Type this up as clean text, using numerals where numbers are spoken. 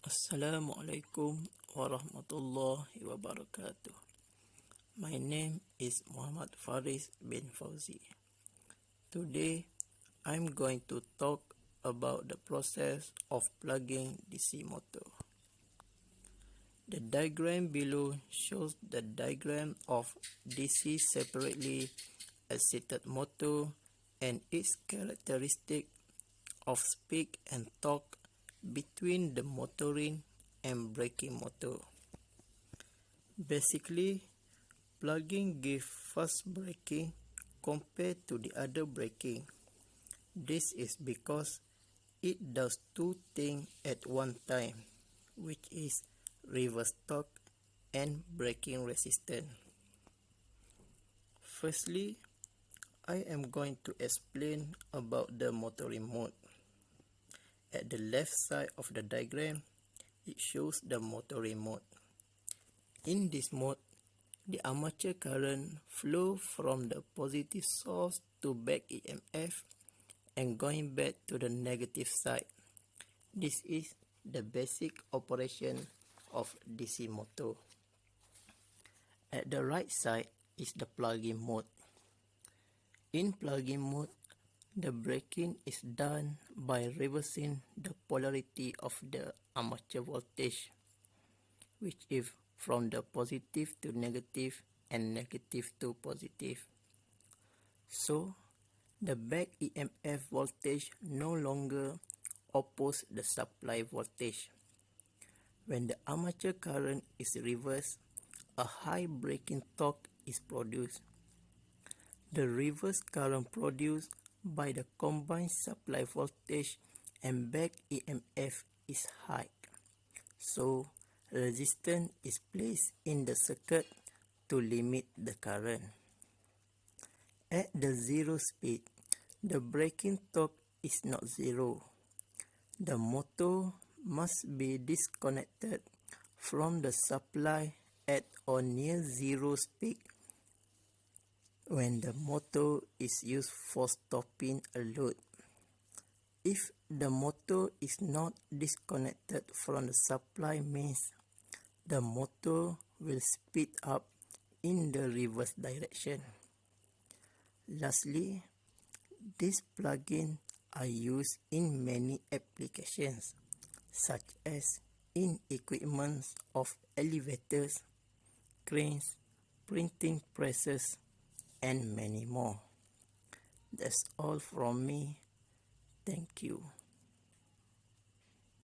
Assalamualaikum warahmatullahi wabarakatuh. My name is Muhammad Faris bin Fauzi. Today, I'm going to talk about the process of plugging DC motor. The diagram below shows the diagram of DC separately excited motor and its characteristic of speed and torque between the motoring and braking motor. Basically, plugging gives fast braking compared to the other braking. This is because it does two things at one time, which is reverse torque and braking resistance. Firstly, I am going to explain about the motoring mode. At the left side of the diagram, it shows the motoring mode. In this mode, the armature current flows from the positive source to back EMF and going back to the negative side. This is the basic operation of DC motor. At the right side is the plug-in mode. In plug-in mode, the braking is done by reversing the polarity of the armature voltage, which is from the positive to negative and negative to positive. So, the back EMF voltage no longer opposes the supply voltage. When the armature current is reversed, a high braking torque is produced. The reverse current produced by the combined supply voltage and back EMF is high. So, resistance is placed in the circuit to limit the current. At the zero speed, the braking torque is not zero. The motor must be disconnected from the supply at or near zero speed when the motor is used for stopping a load. If the motor is not disconnected from the supply, means the motor will speed up in the reverse direction. Lastly, these plugins are used in many applications, such as in equipment of elevators, cranes, printing presses, and many more. That's all from me. Thank you.